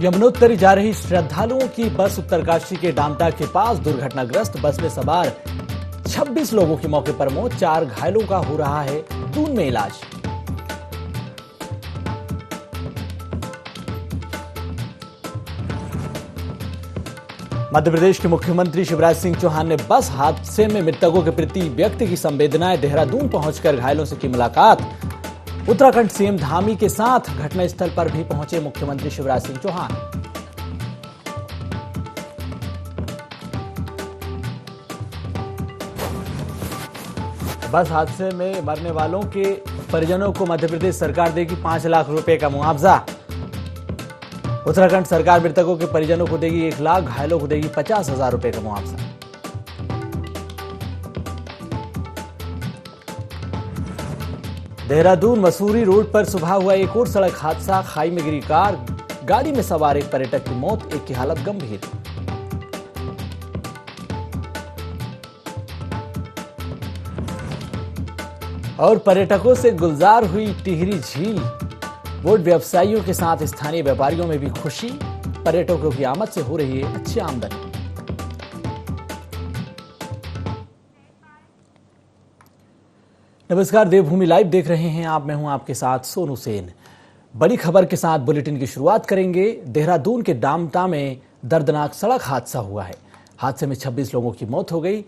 यमुनोत्तरी जा रही श्रद्धालुओं की बस उत्तरकाशी के डामटा के पास दुर्घटनाग्रस्त बस में सवार 26 लोगों की मौके पर मौत, 4 घायलों का हो रहा है दून में इलाज। मध्य प्रदेश के मुख्यमंत्री शिवराज सिंह चौहान ने बस हादसे में मृतकों के प्रति व्यक्त की संवेदनाएं। देहरादून पहुंचकर घायलों से की मुलाकात। उत्तराखंड सीएम धामी के साथ घटनास्थल पर भी पहुंचे मुख्यमंत्री शिवराज सिंह चौहान। बस हादसे में मरने वालों के परिजनों को मध्य प्रदेश सरकार देगी 5 लाख रुपए का मुआवजा। उत्तराखंड सरकार मृतकों के परिजनों को देगी 1 लाख, घायलों को देगी 50,000 रुपए का मुआवजा। देहरादून मसूरी रोड पर सुबह हुआ एक और सड़क हादसा। खाई में गिरी कार, गाड़ी में सवार एक पर्यटक की मौत, एक की हालत गंभीर। और पर्यटकों से गुलजार हुई टिहरी झील। बोट व्यवसायियों के साथ स्थानीय व्यापारियों में भी खुशी। पर्यटकों की आमद से हो रही है अच्छी आमदनी। नमस्कार, देवभूमि लाइव देख रहे हैं आप। मैं हूं आपके साथ सोनू सेन। बड़ी खबर के साथ बुलेटिन की शुरुआत करेंगे। देहरादून के डामटा में दर्दनाक सड़क हादसा हुआ है। हादसे में 26 लोगों की मौत हो गई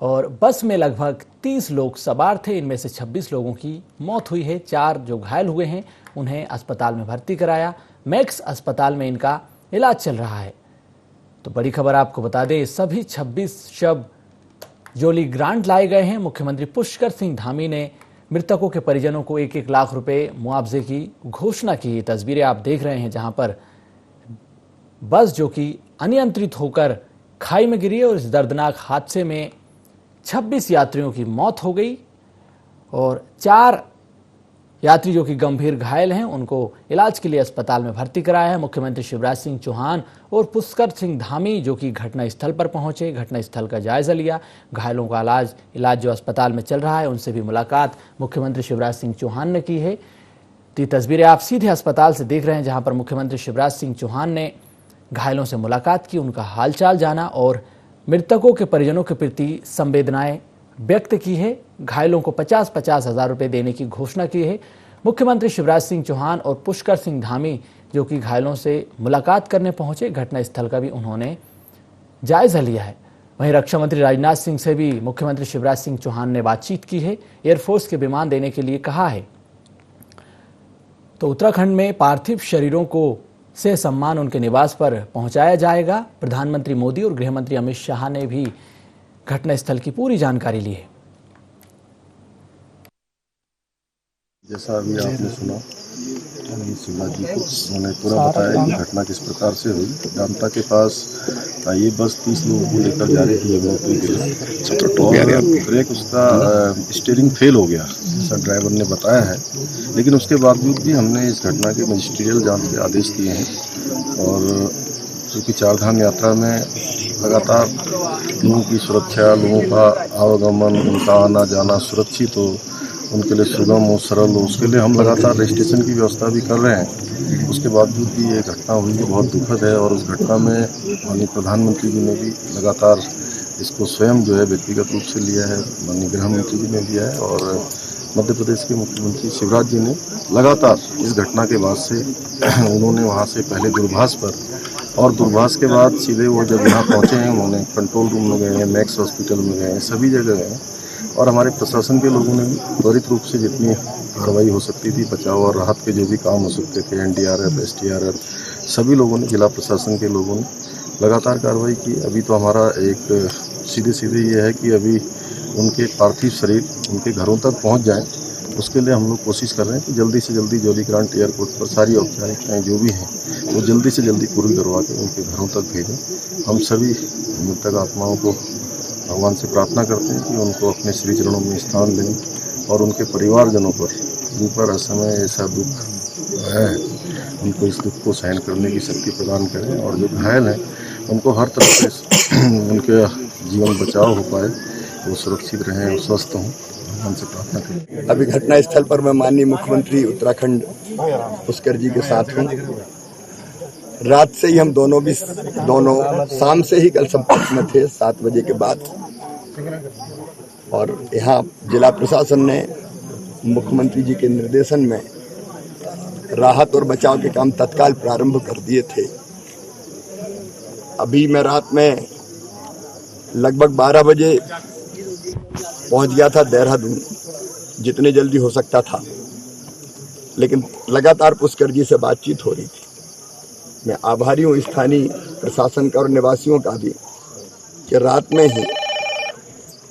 और बस में लगभग 30 लोग सवार थे। इनमें से 26 लोगों की मौत हुई है। 4 जो घायल हुए हैं उन्हें अस्पताल में भर्ती कराया। मैक्स अस्पताल में इनका इलाज चल रहा है। तो बड़ी खबर आपको बता दें, सभी 26 शव जोली ग्रांट लाए गए हैं। मुख्यमंत्री पुष्कर सिंह धामी ने मृतकों के परिजनों को 1-1 लाख रुपए मुआवजे की घोषणा की। तस्वीरें आप देख रहे हैं जहां पर बस जो कि अनियंत्रित होकर खाई में गिरी और इस दर्दनाक हादसे में 26 यात्रियों की मौत हो गई और 4 यात्री जो कि गंभीर घायल हैं उनको इलाज के लिए अस्पताल में भर्ती कराया है। मुख्यमंत्री शिवराज सिंह चौहान और पुष्कर सिंह धामी जो कि घटनास्थल पर पहुंचे, घटनास्थल का जायजा लिया। घायलों का इलाज जो अस्पताल में चल रहा है उनसे भी मुलाकात मुख्यमंत्री शिवराज सिंह चौहान ने की है। तो ये तस्वीरें आप सीधे अस्पताल से देख रहे हैं जहां पर मुख्यमंत्री शिवराज सिंह चौहान ने घायलों से मुलाकात की, उनका हालचाल जाना और मृतकों के परिजनों के प्रति संवेदनाएं व्यक्त की है। घायलों को 50-50 हजार रुपए देने की घोषणा की है। मुख्यमंत्री शिवराज सिंह चौहान और पुष्कर सिंह धामी जो कि घायलों से मुलाकात करने पहुंचे, घटनास्थल का भी उन्होंने जायजा लिया है। वहीं रक्षा मंत्री राजनाथ सिंह से भी मुख्यमंत्री शिवराज सिंह चौहान ने बातचीत की है। एयरफोर्स के विमान देने के लिए कहा है। तो उत्तराखंड में पार्थिव शरीरों को से सम्मान उनके निवास पर पहुंचाया जाएगा। प्रधानमंत्री मोदी और गृहमंत्री अमित शाह ने भी घटनास्थल की पूरी जानकारी ली है। जैसा अभी आपने सुना शिवराज जी को उन्होंने पूरा बताया कि घटना किस प्रकार से हुई। डामटा के पास ये बस 30 लोगों को लेकर जा रही थी यमुनोत्री के लिए और ब्रेक उसका स्टीयरिंग फेल हो गया जैसा ड्राइवर ने बताया है। लेकिन उसके बावजूद भी हमने इस घटना के मजिस्ट्रियल जांच के आदेश दिए हैं और क्योंकि 4 धाम यात्रा में लगातार लोगों की सुरक्षा, लोगों का आवागमन, उनका आना जाना सुरक्षित हो, उनके लिए सुगम हो, सरल हो, उसके लिए हम लगातार रजिस्ट्रेशन की व्यवस्था भी कर रहे हैं। उसके बावजूद भी ये घटना हुई है बहुत दुखद है और उस घटना में माननीय प्रधानमंत्री जी ने भी लगातार इसको स्वयं जो है व्यक्तिगत रूप से लिया है, माननीय गृह मंत्री जी ने लिया है और मध्य प्रदेश के मुख्यमंत्री शिवराज जी ने लगातार इस घटना के बाद से उन्होंने वहाँ से पहले दूरभाष पर और दूरभाष के बाद सीधे वो जब यहाँ पहुँचे हैं उन्होंने कंट्रोल रूम में गए हैं, मैक्स हॉस्पिटल में गए हैं, सभी जगह गए हैं और हमारे प्रशासन के लोगों ने भी त्वरित रूप से जितनी कार्रवाई हो सकती थी, बचाव और राहत के जो भी काम हो सकते थे, NDRF, SDRF, सभी लोगों ने, जिला प्रशासन के लोगों ने लगातार कार्रवाई की। अभी तो हमारा एक सीधे ये है कि अभी उनके पार्थिव शरीर उनके घरों तक पहुँच जाएँ, उसके लिए हम लोग कोशिश कर रहे हैं कि जल्दी से जल्दी जोली ग्रांट एयरपोर्ट पर सारी औपचारिकताएँ जो भी हैं वो जल्दी से जल्दी पूरी करवा के उनके घरों तक भेजें। हम सभी मृतक आत्माओं को भगवान से प्रार्थना करते हैं कि उनको अपने श्री चरणों में स्थान दें और उनके परिवारजनों पर जिन पर असमय ऐसा दुख है उनको इस दुख को सहन करने की शक्ति प्रदान करें और जो घायल हैं उनको हर तरह से उनके जीवन बचाव हो पाए, वो सुरक्षित रहें और स्वस्थ हों, भगवान से प्रार्थना करें। अभी घटना स्थल पर मैं माननीय मुख्यमंत्री उत्तराखंड पुष्कर जी के साथ हूँ रात से ही हम दोनों शाम से ही कल संपर्क में थे 7 बजे के बाद। और यहाँ जिला प्रशासन ने मुख्यमंत्री जी के निर्देशन में राहत और बचाव के काम तत्काल प्रारंभ कर दिए थे। अभी मैं रात में लगभग 12 बजे पहुंच गया था देहरादून, जितने जल्दी हो सकता था, लेकिन लगातार पुष्कर जी से बातचीत हो रही थी। मैं आभारी हूँ स्थानीय प्रशासन का और निवासियों का भी कि रात में ही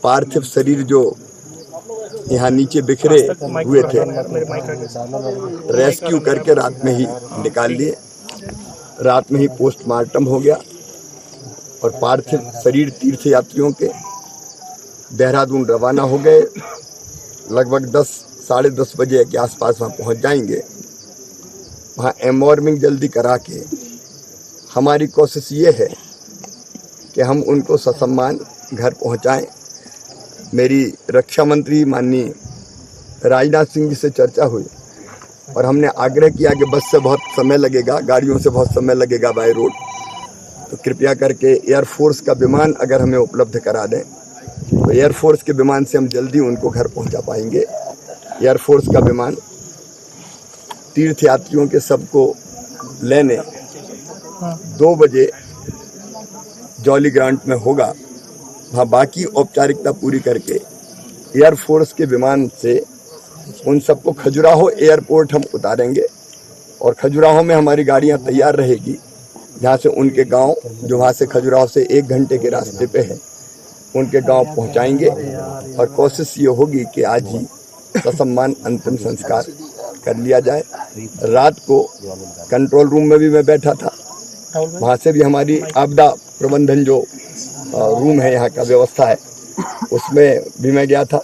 पार्थिव शरीर जो यहाँ नीचे बिखरे हुए थे, रेस्क्यू करके रात में ही निकाल लिए। रात में ही पोस्टमार्टम हो गया और पार्थिव शरीर तीर्थ यात्रियों के देहरादून रवाना हो गए। लगभग 10 साढ़े 10 बजे के आसपास वहाँ पहुँच जाएंगे। वहाँ एम्बॉर्मिंग जल्दी करा के हमारी कोशिश ये है कि हम उनको ससम्मान घर पहुँचाएं। मेरी रक्षा मंत्री माननीय राजनाथ सिंह जी से चर्चा हुई और हमने आग्रह किया कि बस से बहुत समय लगेगा, गाड़ियों से बहुत समय लगेगा बाय रोड, तो कृपया करके एयरफोर्स का विमान अगर हमें उपलब्ध करा दें तो एयरफोर्स के विमान से हम जल्दी उनको घर पहुंचा पाएंगे। एयरफोर्स का विमान तीर्थ यात्रियों के सबको लेने 2 बजे जॉली ग्रांट में होगा। वहाँ बाकी औपचारिकता पूरी करके एयरफोर्स के विमान से उन सबको खजुराहो एयरपोर्ट हम उतारेंगे और खजुराहो में हमारी गाड़ियाँ तैयार रहेगी, जहाँ से उनके गांव जो वहाँ से खजुराहो से 1 घंटे के रास्ते पे है, उनके गांव पहुँचाएंगे। और कोशिश ये होगी कि आज ही ससम्मान अंतिम संस्कार कर लिया जाए। रात को कंट्रोल रूम में भी मैं बैठा था, वहाँ से भी हमारी आपदा प्रबंधन जो रूम है, यहाँ का व्यवस्था है, उसमें भी मैं गया था।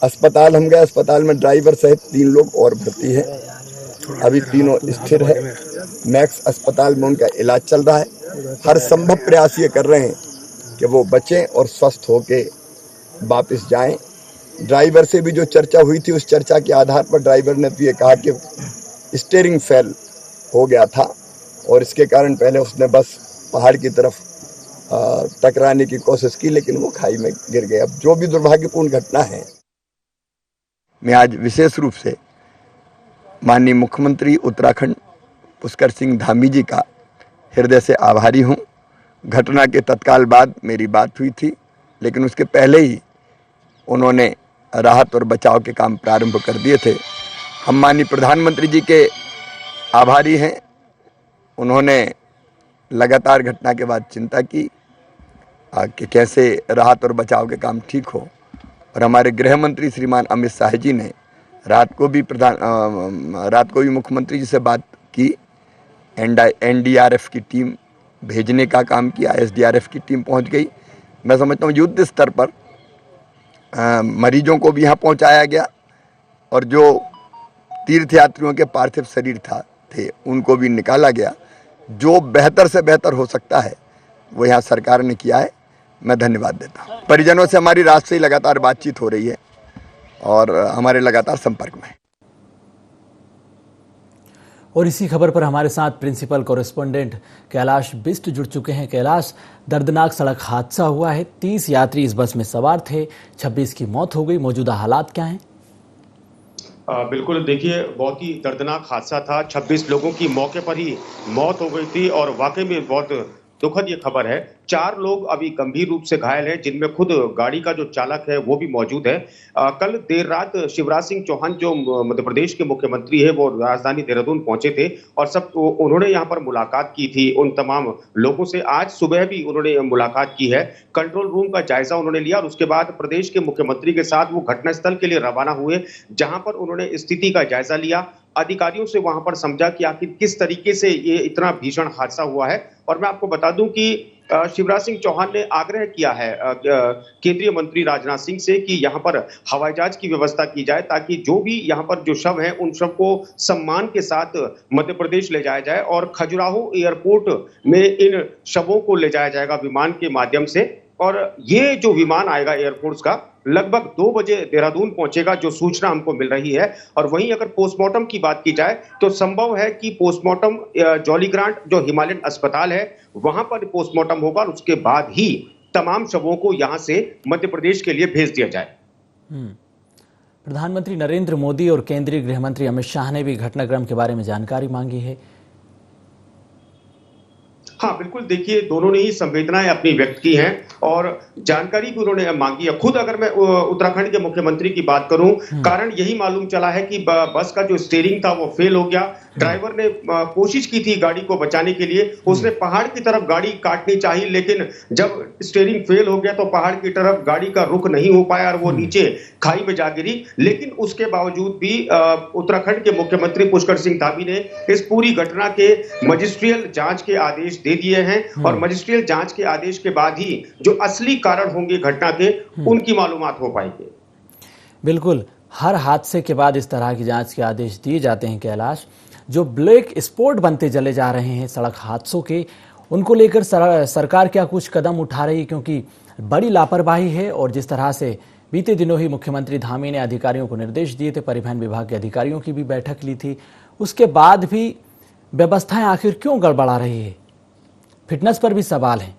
अस्पताल हम गए, अस्पताल में ड्राइवर सहित 3 लोग और भर्ती है, अभी तीनों स्थिर है। मैक्स अस्पताल में उनका इलाज चल रहा है। हर संभव प्रयास ये कर रहे हैं कि वो बचें और स्वस्थ होके वापस जाएं। ड्राइवर से भी जो चर्चा हुई थी, उस चर्चा के आधार पर ड्राइवर ने तो ये कहा कि स्टीयरिंग फेल हो गया था और इसके कारण पहले उसने बस पहाड़ की तरफ टकराने की कोशिश की, लेकिन वो खाई में गिर गए। अब जो भी दुर्भाग्यपूर्ण घटना है, मैं आज विशेष रूप से माननीय मुख्यमंत्री उत्तराखंड पुष्कर सिंह धामी जी का हृदय से आभारी हूँ। घटना के तत्काल बाद मेरी बात हुई थी, लेकिन उसके पहले ही उन्होंने राहत और बचाव के काम प्रारंभ कर दिए थे। हम माननीय प्रधानमंत्री जी के आभारी हैं। उन्होंने लगातार घटना के बाद चिंता की कि कैसे राहत और बचाव के काम ठीक हो, और हमारे गृह मंत्री श्रीमान अमित शाह जी ने रात को भी मुख्यमंत्री जी से बात की। NDRF की टीम भेजने का काम किया, SDRF की टीम पहुंच गई। मैं समझता हूँ युद्ध स्तर पर मरीजों को भी यहाँ पहुँचाया गया और जो तीर्थयात्रियों के पार्थिव शरीर थे उनको भी निकाला गया। जो बेहतर से बेहतर हो सकता है वो यहाँ सरकार ने किया है, मैं धन्यवाद देता हूँ। परिजनों से हमारी रात से ही लगातार बातचीत हो रही है और हमारे लगातार संपर्क में है। और इसी खबर पर हमारे साथ प्रिंसिपल कॉरेस्पोंडेंट कैलाश बिष्ट जुड़ चुके हैं। कैलाश, दर्दनाक सड़क हादसा हुआ है, 30 यात्री इस बस में सवार थे, 26 की मौत हो गई। मौजूदा हालात क्या हैं? बिल्कुल, देखिए, बहुत ही दर्दनाक हादसा था। 26 लोगों की मौके पर ही मौत हो गई थी और वाकई में बहुत दुखद ये खबर है। 4 लोग अभी गंभीर रूप से घायल हैं, जिनमें खुद गाड़ी का जो चालक है वो भी मौजूद है। कल देर रात शिवराज सिंह चौहान जो मध्य प्रदेश के मुख्यमंत्री है, वो राजधानी देहरादून पहुंचे थे और उन्होंने यहाँ पर मुलाकात की थी उन तमाम लोगों से। आज सुबह भी उन्होंने मुलाकात की है, कंट्रोल रूम का जायजा उन्होंने लिया और उसके बाद प्रदेश के मुख्यमंत्री के साथ वो घटनास्थल के लिए रवाना हुए, जहां पर उन्होंने स्थिति का जायजा लिया। अधिकारियों से वहां पर समझा कि आखिर किस तरीके से ये इतना भीषण हादसा हुआ है। और मैं आपको बता दूं कि शिवराज सिंह चौहान ने आग्रह किया है केंद्रीय मंत्री राजनाथ सिंह से कि यहां पर हवाई जहाज की व्यवस्था की जाए, ताकि जो भी यहां पर जो शव हैं उन शव को सम्मान के साथ मध्य प्रदेश ले जाया जाए और खजुराहो एयरपोर्ट में इन शवों को ले जाया जाएगा विमान के माध्यम से। और ये जो विमान आएगा एयरफोर्स का, लगभग 2 बजे देहरादून पहुंचेगा, जो सूचना हमको मिल रही है। और वहीं अगर पोस्टमार्टम की बात की जाए तो संभव है कि पोस्टमार्टम जॉली ग्रांट जो हिमालयन अस्पताल है वहां पर पोस्टमार्टम होगा और उसके बाद ही तमाम शवों को यहां से मध्य प्रदेश के लिए भेज दिया जाए। प्रधानमंत्री नरेंद्र मोदी और केंद्रीय गृह मंत्री अमित शाह ने भी घटनाक्रम के बारे में जानकारी मांगी है। हाँ बिल्कुल, देखिए दोनों ने ही संवेदनाएं अपनी व्यक्त की हैं और जानकारी भी उन्होंने मांगी है। खुद अगर मैं उत्तराखंड के मुख्यमंत्री की बात करूं, कारण यही मालूम चला है कि बस का जो स्टीयरिंग था वो फेल हो गया। ड्राइवर ने कोशिश की थी गाड़ी को बचाने के लिए, उसने पहाड़ की तरफ गाड़ी काटनी चाहिए, लेकिन जब स्टीयरिंग फेल हो गया तो पहाड़ की तरफ गाड़ी का रुख नहीं हो पाया और वो नीचे खाई में जा गिरी। लेकिन उसके बावजूद भी उत्तराखंड के मुख्यमंत्री पुष्कर सिंह धामी ने इस पूरी घटना के मजिस्ट्रियल जांच के आदेश दे दिए हैं और मजिस्ट्रियल जांच के आदेश के बाद ही जो असली कारण होंगे घटना के, उनकी मालूमात हो पाएंगे। बिल्कुल, हर हादसे के बाद इस तरह की जांच के आदेश दिए जाते हैं कैलाश। जो ब्लैक स्पॉट बनते चले जा रहे हैं सड़क हादसों के, उनको लेकर सरकार क्या कुछ कदम उठा रही है? क्योंकि बड़ी लापरवाही है और जिस तरह से बीते दिनों ही मुख्यमंत्री धामी ने अधिकारियों को निर्देश दिए थे, परिवहन विभाग के अधिकारियों की भी बैठक ली थी, उसके बाद भी व्यवस्थाएं आखिर क्यों गड़बड़ा रही है? फिटनेस पर भी सवाल है।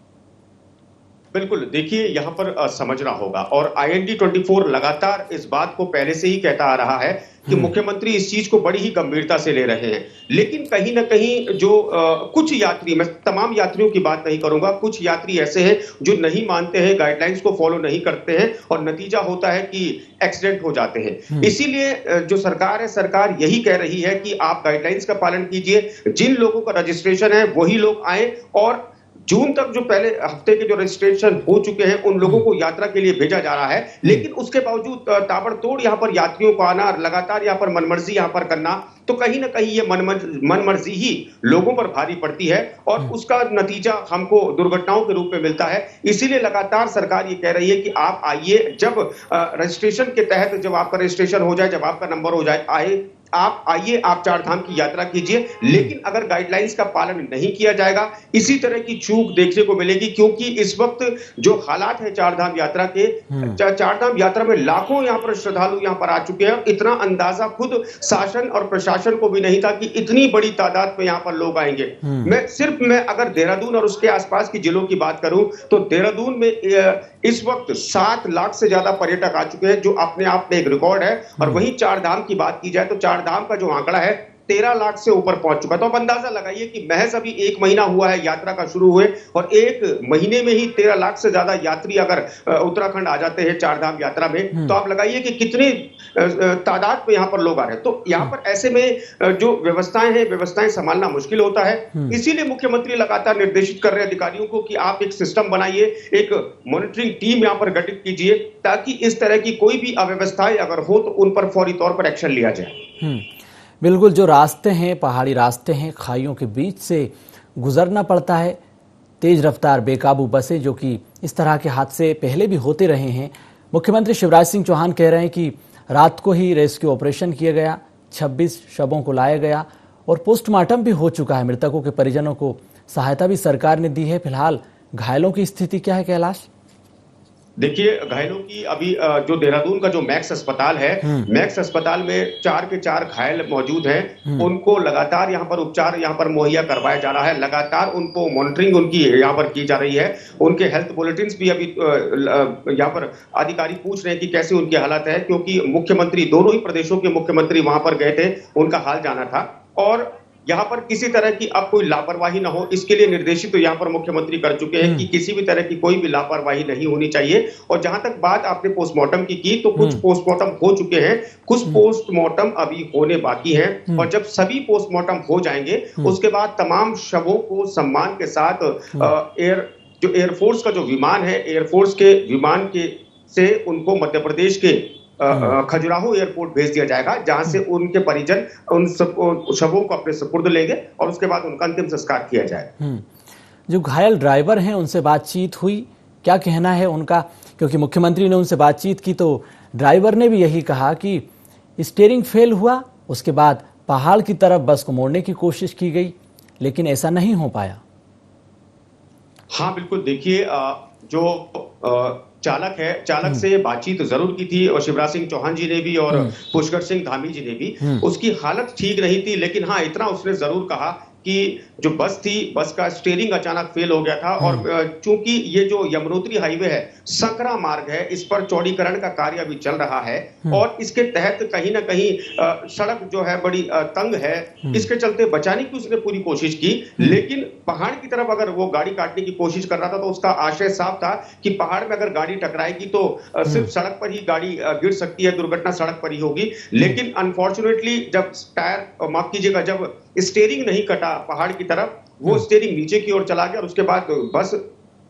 बिल्कुल, देखिए यहाँ पर समझना होगा और IND24 लगातार इस बात को पहले से ही कहता आ रहा है कि मुख्यमंत्री इस चीज को बड़ी ही गंभीरता से ले रहे हैं। लेकिन कहीं ना कहीं जो कुछ यात्री, मैं तमाम यात्रियों की बात नहीं करूंगा, कुछ यात्री ऐसे हैं जो नहीं मानते हैं, गाइडलाइंस को फॉलो नहीं करते हैं और नतीजा होता है कि एक्सीडेंट हो जाते हैं। इसीलिए जो सरकार है, सरकार यही कह रही है कि आप गाइडलाइंस का पालन कीजिए, जिन लोगों का रजिस्ट्रेशन है वही लोग आए और जून तक जो पहले हफ्ते के जो रजिस्ट्रेशन हो चुके हैं उन लोगों को यात्रा के लिए भेजा जा रहा है। लेकिन उसके बावजूद ताबड़तोड़ यहाँ पर यात्रियों को आना, लगातार यहाँ पर मनमर्जी यहाँ पर करना, तो कहीं ना कहीं ये मनमर्जी ही लोगों पर भारी पड़ती है और उसका नतीजा हमको दुर्घटनाओं के रूप में मिलता है। इसीलिए लगातार सरकार ये कह रही है कि आप आइए, जब रजिस्ट्रेशन के तहत जब आपका रजिस्ट्रेशन हो जाए, जब आपका नंबर हो जाए, आप आइए, आप चार धाम की यात्रा कीजिए। लेकिन अगर गाइडलाइंस का पालन नहीं किया जाएगा, इसी तरह की चूक देखने को मिलेगी। क्योंकि इस वक्त जो हालात है चार धाम यात्रा के, चार धाम यात्रा में लाखों यहाँ पर श्रद्धालु यहाँ पर आ चुके हैं। इतना अंदाजा खुद शासन और प्रशासन को भी नहीं था कि इतनी बड़ी तादाद में यहाँ पर लोग आएंगे। मैं अगर देहरादून और उसके आसपास की जिलों की बात करूं तो देहरादून में इस वक्त 7 लाख से ज्यादा पर्यटक आ चुके हैं, जो अपने आप में एक रिकॉर्ड है। और वहीं चार धाम की बात की जाए तो चार धाम का जो आंकड़ा है 13 लाख से ऊपर पहुंच चुका। तो आप अंदाजा लगाइए कि महज अभी 1 महीना हुआ है यात्रा का शुरू हुए और 1 महीने में ही 13 लाख से ज्यादा यात्री अगर उत्तराखंड आ जाते हैं चार धाम यात्रा में, तो आप लगाइए कि कितनी तादाद में यहाँ पर लोग आ रहे हैं। तो यहाँ पर ऐसे में जो व्यवस्थाएं हैं, व्यवस्थाएं संभालना मुश्किल होता है। इसीलिए मुख्यमंत्री लगातार निर्देशित कर रहे हैं अधिकारियों को कि आप एक सिस्टम बनाइए, एक मॉनिटरिंग टीम यहाँ पर गठित कीजिए, ताकि इस तरह की कोई भी अव्यवस्थाएं अगर हो तो उन पर फौरी तौर पर एक्शन लिया जाए। बिल्कुल, जो रास्ते हैं, पहाड़ी रास्ते हैं, खाइयों के बीच से गुजरना पड़ता है, तेज रफ्तार बेकाबू बसें, जो कि इस तरह के हादसे पहले भी होते रहे हैं। मुख्यमंत्री शिवराज सिंह चौहान कह रहे हैं कि रात को ही रेस्क्यू ऑपरेशन किया गया, 26 शवों को लाया गया और पोस्टमार्टम भी हो चुका है। मृतकों के परिजनों को सहायता भी सरकार ने दी है। फिलहाल घायलों की स्थिति क्या है कैलाश? देखिए, घायलों की अभी जो देहरादून का जो मैक्स अस्पताल है, मैक्स अस्पताल में 4 के 4 घायल मौजूद हैं। उनको लगातार यहाँ पर उपचार यहाँ पर मुहैया करवाया जा रहा है। लगातार उनको मॉनिटरिंग उनकी यहाँ पर की जा रही है। उनके हेल्थ बुलेटिन्स भी अभी यहाँ पर अधिकारी पूछ रहे हैं कि कैसे उनकी हालत है, क्योंकि मुख्यमंत्री, दोनों ही प्रदेशों के मुख्यमंत्री वहां पर गए थे, उनका हाल जाना था। और यहाँ पर किसी तरह की अब कोई लापरवाही ना हो, इसके लिए निर्देशित तो यहाँ पर मुख्यमंत्री कर चुके हैं कि किसी भी तरह की कोई भी लापरवाही नहीं होनी चाहिए। और जहां तक बात आपने पोस्टमार्टम की तो कुछ पोस्टमार्टम हो चुके हैं, कुछ पोस्टमार्टम अभी होने बाकी हैं। और जब सभी पोस्टमार्टम हो जाएंगे, उसके बाद तमाम शवों को सम्मान के साथ एयरफोर्स का जो विमान है, एयरफोर्स के विमान के से उनको मध्य प्रदेश के खजुराहो एयरपोर्ट भेज दिया जाएगा, जहां से उनके परिजन उन शवों को अपने सुपुर्द लेंगे और उसके बाद उनका अंतिम संस्कार किया जाए। जो घायल ड्राइवर हैं उनसे बातचीत हुई, क्या कहना है उनका? क्योंकि मुख्यमंत्री ने उनसे बातचीत की तो ड्राइवर ने भी यही कहा कि स्टीयरिंग फेल हुआ, उसके बाद पहाड़ की तरफ बस को मोड़ने की कोशिश की गई, लेकिन ऐसा नहीं हो पाया। हाँ बिल्कुल, देखिए जो चालक है, चालक से बातचीत जरूर की थी और शिवराज सिंह चौहान जी ने भी और पुष्कर सिंह धामी जी ने भी। उसकी हालत ठीक नहीं थी, लेकिन हाँ इतना उसने जरूर कहा कि जो बस थी, बस का स्टीयरिंग अचानक फेल हो गया था और चूंकि ये जो यमुनोत्री हाईवे है संकरा मार्ग है, इस पर चौड़ीकरण का कार्य अभी चल रहा है और इसके तहत कहीं ना कहीं सड़क जो है बड़ी तंग है, इसके चलते बचाने की उसने पूरी कोशिश की। लेकिन पहाड़ की तरफ अगर वो गाड़ी काटने की कोशिश कर रहा था तो उसका आशय साफ था कि पहाड़ में अगर गाड़ी टकराएगी तो सिर्फ सड़क पर ही गाड़ी गिर सकती है, दुर्घटना सड़क पर ही होगी। लेकिन अनफॉर्चुनेटली जब टायर, माफ कीजिएगा, जब स्टीयरिंग नहीं कटा पहाड़ की तरफ, वो स्टीयरिंग नीचे की ओर चला गया और उसके बाद बस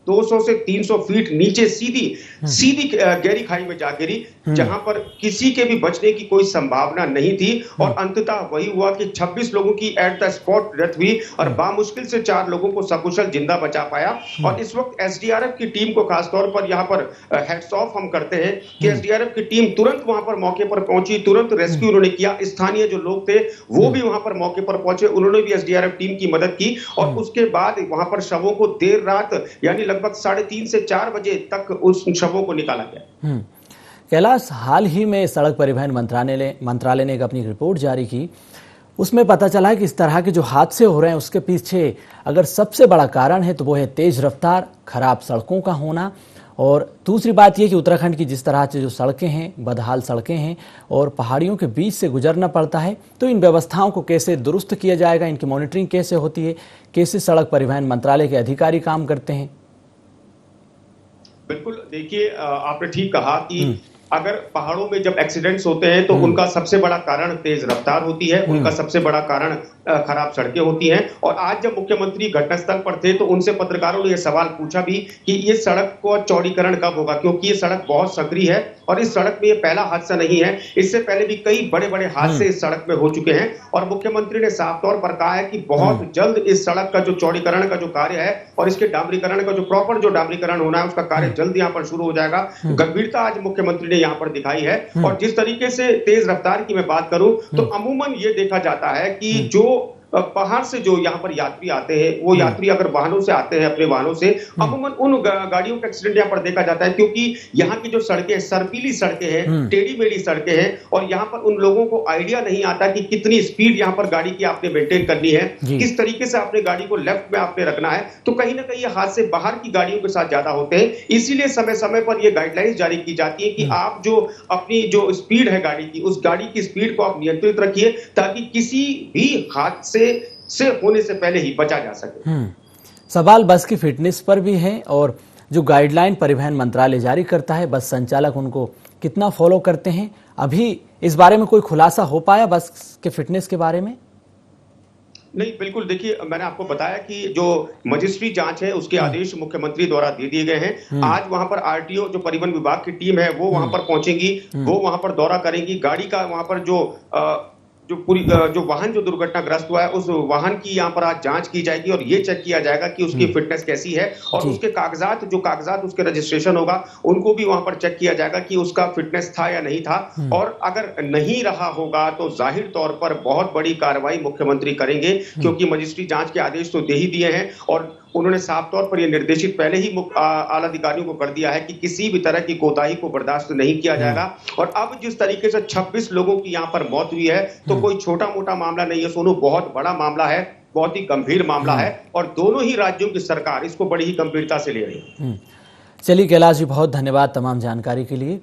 200 से 300 फीट नीचे सीधी सीधी गहरी खाई में जा गिरी, जहां पर किसी के भी बचने की कोई संभावना नहीं थी। और अंततः वही हुआ कि 26 लोगों की एट द स्पॉट डेथ हुई और बामुश्किल से 4 लोगों को सकुशल जिंदा बचा पाया। और इस वक्त एसडीआरएफ की टीम को खासतौर पर यहां पर हेड्स ऑफ हम करते हैं कि एसडीआरएफ की टीम तुरंत वहां पर मौके पर पहुंची, तुरंत रेस्क्यू उन्होंने किया। स्थानीय जो लोग थे वो भी वहां पर मौके पर पहुंचे, उन्होंने भी एसडीआरएफ टीम की मदद की और उसके बाद वहां पर शवों को देर रात यानी लगभग 3:30 से 4 बजे तक उस शवों को निकाला गया। कैलाश, हाल ही में सड़क परिवहन मंत्रालय ने एक अपनी रिपोर्ट जारी की, उसमें पता चला है कि इस तरह के जो हादसे हो रहे हैं उसके पीछे अगर सबसे बड़ा कारण है तो वो है तेज रफ्तार, खराब सड़कों का होना। और दूसरी बात यह कि उत्तराखंड की जिस तरह से जो सड़कें हैं, बदहाल सड़कें हैं और पहाड़ियों के बीच से गुजरना पड़ता है, तो इन व्यवस्थाओं को कैसे दुरुस्त किया जाएगा, इनकी मॉनिटरिंग कैसे होती है, कैसे सड़क परिवहन मंत्रालय के अधिकारी काम करते हैं? बिल्कुल, देखिए आपने ठीक कहा कि अगर पहाड़ों में जब एक्सीडेंट्स होते हैं तो उनका सबसे बड़ा कारण तेज रफ्तार होती है, उनका सबसे बड़ा कारण खराब सड़कें होती हैं। और आज जब मुख्यमंत्री घटनास्थल पर थे तो उनसे पत्रकारों ने यह सवाल पूछा भी कि ये सड़क को चौड़ीकरण कब होगा, क्योंकि ये सड़क बहुत संकरी है और इस सड़क में ये पहला हादसा नहीं है, इससे पहले भी कई बड़े बड़े हादसे इस सड़क में हो चुके हैं। और मुख्यमंत्री ने साफ तौर पर कहा है कि बहुत जल्द इस सड़क का जो चौड़ीकरण का जो कार्य है और इसके डामरीकरण का जो प्रॉपर जो डामरीकरण होना है उसका कार्य जल्द यहाँ पर शुरू हो जाएगा। गंभीरता आज मुख्यमंत्री ने यहाँ पर दिखाई है। और जिस तरीके से तेज रफ्तार की मैं बात करूं तो अमूमन ये देखा जाता है कि जो पहाड़ से जो यहाँ पर यात्री आते हैं, वो यात्री अगर वाहनों से आते हैं, अपने वाहनों से, अमूमन उन गाड़ियों का एक्सीडेंट यहाँ पर देखा जाता है, क्योंकि यहाँ की जो सड़कें सर्पीली सड़कें हैं, टेढ़ी मेढ़ी सड़कें हैं और यहाँ पर उन लोगों को आइडिया नहीं आता कि कितनी स्पीड यहाँ पर गाड़ी की आपने मेंटेन करनी है, किस तरीके से आपने गाड़ी को लेफ्ट में आपने रखना है। तो कहीं ना कहीं ये हादसे बाहर की गाड़ियों के साथ ज्यादा होते हैं। इसीलिए समय समय पर ये गाइडलाइंस जारी की जाती है कि आप जो अपनी जो स्पीड है गाड़ी की, उस गाड़ी की स्पीड को आप नियंत्रित रखिए ताकि किसी भी हादसे से होने से पहले ही बचा जा सके। सवाल बस की फिटनेस पर भी है और जो गाइडलाइन परिवहन मंत्रालय जारी करता है, बस संचालक उनको कितना फॉलो करते हैं, अभी इस बारे में कोई खुलासा हो पाया बस के फिटनेस के बारे में? नहीं, बिल्कुल, देखिए मैंने आपको बताया कि जो मजिस्ट्री जांच है उसके आदेश मुख्यमंत्री द्वारा दे दिए गए हैं। आज वहां पर आरटीओ जो परिवहन विभाग की टीम है वो वहां पर पहुंचेगी, वो वहां पर दौरा करेंगी, गाड़ी का वहां पर जो पूरी जो वाहन जो दुर्घटनाग्रस्त हुआ है उस वाहन की यहाँ पर आज जांच की जाएगी और ये चेक किया जाएगा कि उसकी फिटनेस कैसी है और उसके कागजात, जो कागजात उसके रजिस्ट्रेशन होगा उनको भी वहां पर चेक किया जाएगा कि उसका फिटनेस था या नहीं था। और अगर नहीं रहा होगा तो जाहिर तौर पर बहुत बड़ी कार्रवाई मुख्यमंत्री करेंगे, क्योंकि मजिस्ट्री जांच के आदेश तो दे ही दिए हैं और उन्होंने साफ तौर पर यह निर्देशित पहले ही आला अधिकारियों को कर दिया है कि किसी भी तरह की कोताही को बर्दाश्त नहीं किया जाएगा। और अब जिस तरीके से 26 लोगों की यहाँ पर मौत हुई है तो कोई छोटा मोटा मामला नहीं है सोनू, बहुत बड़ा मामला है, बहुत ही गंभीर मामला है और दोनों ही राज्यों की सरकार इसको बड़ी ही गंभीरता से ले रही है। चलिए कैलाश जी, बहुत धन्यवाद तमाम जानकारी के लिए।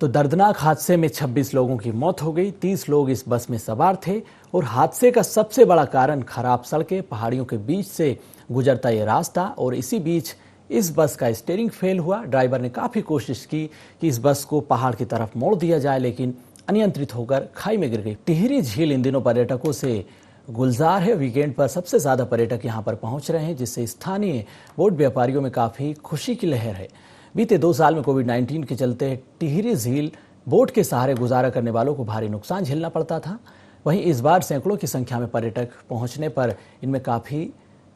तो दर्दनाक हादसे में 26 लोगों की मौत हो गई, 30 लोग इस बस में सवार थे और हादसे का सबसे बड़ा कारण खराब सड़कें, पहाड़ियों के बीच से गुजरता ये रास्ता और इसी बीच इस बस का स्टीयरिंग फेल हुआ। ड्राइवर ने काफ़ी कोशिश की कि इस बस को पहाड़ की तरफ मोड़ दिया जाए, लेकिन अनियंत्रित होकर खाई में गिर गई। टिहरी झील इन दिनों पर्यटकों से गुलजार है। वीकेंड पर सबसे ज़्यादा पर्यटक यहाँ पर पहुँच रहे हैं, जिससे स्थानीय बोट व्यापारियों में काफ़ी खुशी की लहर है। बीते 2 साल में कोविड-19 के चलते टिहरी झील बोट के सहारे गुजारा करने वालों को भारी नुकसान झेलना पड़ता था। वहीं इस बार सैकड़ों की संख्या में पर्यटक पहुंचने पर इनमें काफ़ी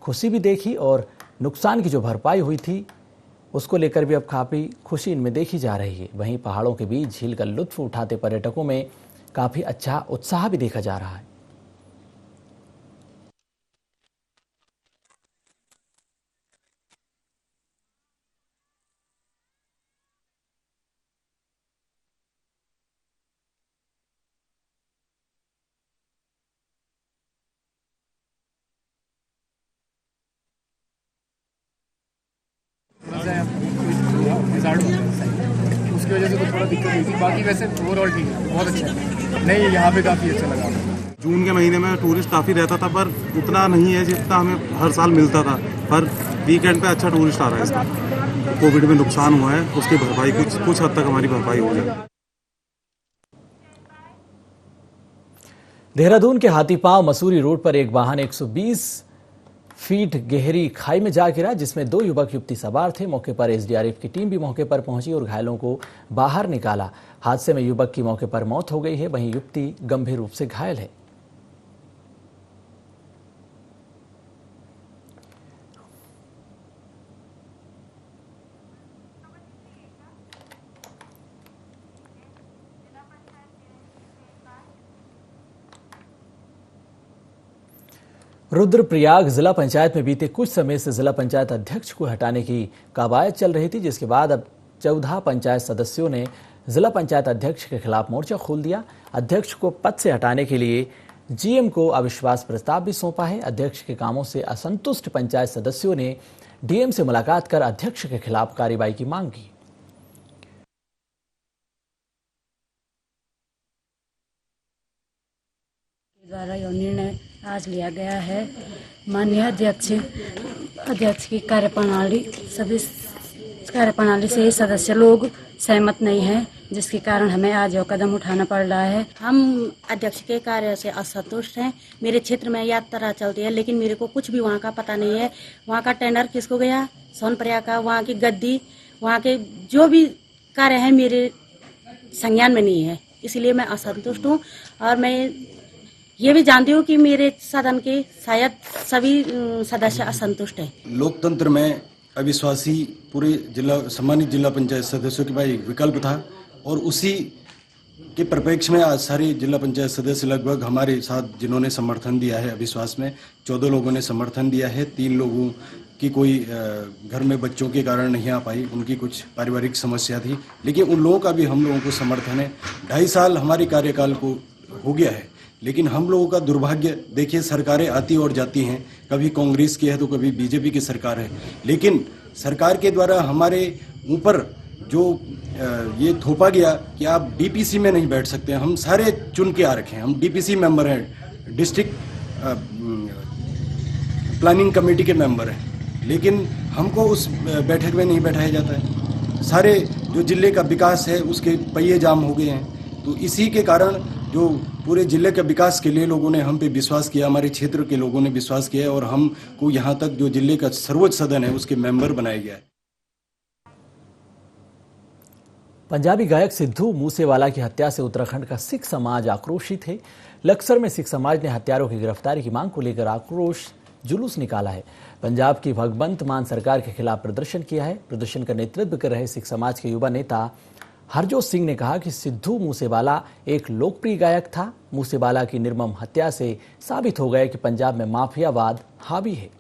खुशी भी देखी और नुकसान की जो भरपाई हुई थी उसको लेकर भी अब काफ़ी खुशी इनमें देखी जा रही है। वहीं पहाड़ों के बीच झील का लुत्फ उठाते पर्यटकों में काफ़ी अच्छा उत्साह भी देखा जा रहा है। थोड़ा दिक्कत हुई थी, बाकी वैसे ओवरऑल ठीक है, बहुत अच्छा है। नहीं, यहाँ पे काफ़ी अच्छा लगा। जून के महीने में टूरिस्ट काफ़ी रहता था, पर उतना नहीं है जितना हमें हर साल मिलता था। पर वीकेंड पे अच्छा टूरिस्ट आ रहा है इस बार। कोविड में नुकसान हुआ है, उसकी भरपाई कुछ हद तक हमारी भरपाई हो जाए। देहरादून के हाथीपांव मसूरी रोड पर एक वाहन 120 फीट गहरी खाई में जा गिरा, जिसमें 2 युवक युवती सवार थे। मौके पर एसडीआरएफ की टीम भी मौके पर पहुंची और घायलों को बाहर निकाला। हादसे में युवक की मौके पर मौत हो गई है, वहीं युवती गंभीर रूप से घायल है। रुद्रप्रयाग जिला पंचायत में बीते कुछ समय से जिला पंचायत अध्यक्ष को हटाने की कवायद चल रही थी, जिसके बाद अब 14 पंचायत सदस्यों ने जिला पंचायत अध्यक्ष के खिलाफ मोर्चा खोल दिया। अध्यक्ष को पद से हटाने के लिए जीएम को अविश्वास प्रस्ताव भी सौंपा है। अध्यक्ष के कामों से असंतुष्ट पंचायत सदस्यों ने डीएम से मुलाकात कर अध्यक्ष के खिलाफ कार्रवाई की मांग की। द्वारा यह निर्णय आज लिया गया है। माननीय अध्यक्ष की कार्यप्रणाली से सदस्य लोग सहमत नहीं हैं, जिसके कारण हमें आज यह कदम उठाना पड़ रहा है। हम अध्यक्ष के कार्य से असंतुष्ट हैं। मेरे क्षेत्र में यात्रा चलती है, लेकिन मेरे को कुछ भी वहाँ का पता नहीं है। वहाँ का टेंडर किसको गया, सोनप्रयाग का, वहाँ की गद्दी, वहाँ के जो भी कार्य है मेरे संज्ञान में नहीं है। इसलिए मैं असंतुष्ट हूँ और मैं ये भी जानती हूँ कि मेरे सदन के शायद सभी सदस्य असंतुष्ट हैं। लोकतंत्र में अविश्वासी पूरे सम्मानित जिला पंचायत सदस्यों के पास एक विकल्प था और उसी के परिप्रेक्ष्य में आज सारे जिला पंचायत सदस्य लगभग हमारे साथ जिन्होंने समर्थन दिया है अविश्वास में, 14 लोगों ने समर्थन दिया है। 3 लोगों की कोई घर में बच्चों के कारण नहीं आ पाई, उनकी कुछ पारिवारिक समस्या थी, लेकिन उन लोगों का भी हम लोगों को समर्थन है। 2.5 साल हमारे कार्यकाल को हो गया है, लेकिन हम लोगों का दुर्भाग्य देखिए, सरकारें आती और जाती हैं, कभी कांग्रेस की है तो कभी बीजेपी की सरकार है, लेकिन सरकार के द्वारा हमारे ऊपर जो ये थोपा गया कि आप डीपीसी में नहीं बैठ सकते। हम सारे चुन के आ रखे हैं, हम डीपीसी मेंबर हैं, डिस्ट्रिक्ट प्लानिंग कमेटी के मेंबर हैं, लेकिन हमको उस बैठक में नहीं बैठाया जाता है। सारे जो जिले का विकास है उसके पहिए जाम हो गए हैं। तो इसी के कारण जो पूरे जिले के विकास के लिए लोगों ने हम पे विश्वास किया, हमारे क्षेत्र के लोगों ने विश्वास किया और हमको यहाँ तक जो जिले का सर्वोच्च सदन है उसके मेंबर बनाया गया है। पंजाबी गायक सिद्धू मूसेवाला की हत्या से उत्तराखंड का सिख समाज आक्रोशित है। लक्सर में सिख समाज ने हत्यारों की गिरफ्तारी की मांग को लेकर आक्रोश जुलूस निकाला है। पंजाब की भगवंत मान सरकार के खिलाफ प्रदर्शन किया है। प्रदर्शन का नेतृत्व कर रहे सिख समाज के युवा नेता हरजोत सिंह ने कहा कि सिद्धू मूसेवाला एक लोकप्रिय गायक था। मूसेवाला की निर्मम हत्या से साबित हो गया कि पंजाब में माफियावाद हावी है।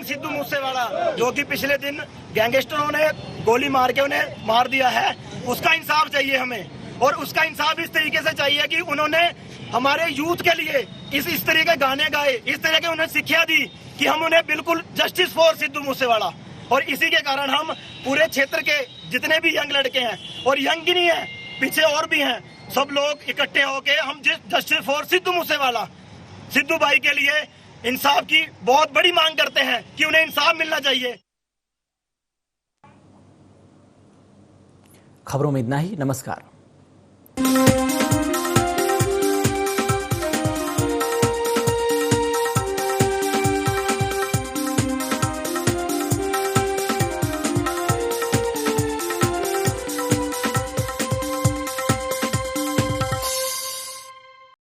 सिद्धू मूसेवाला जो कि पिछले दिन गैंगस्टरों ने गोली मार के उन्हें मार दिया है, उसका इंसाफ चाहिए हमें। और उसका इंसाफ इस तरीके से चाहिए कि उन्होंने हमारे यूथ के लिए इस तरह के गाने गाए, इस तरह के उन्हें शिक्षा दी कि हम उन्हें बिल्कुल जस्टिस फॉर सिद्धू मूसेवाला। और इसी के कारण हम पूरे क्षेत्र के जितने भी यंग लड़के हैं, और यंग ही नहीं है, पीछे और भी हैं, सब लोग इकट्ठे होके हम जस्टिस फॉर सिद्धू मूसेवाला, सिद्धू भाई के लिए इंसाफ की बहुत बड़ी मांग करते हैं कि उन्हें इंसाफ मिलना चाहिए। खबरों में इतना ही। नमस्कार।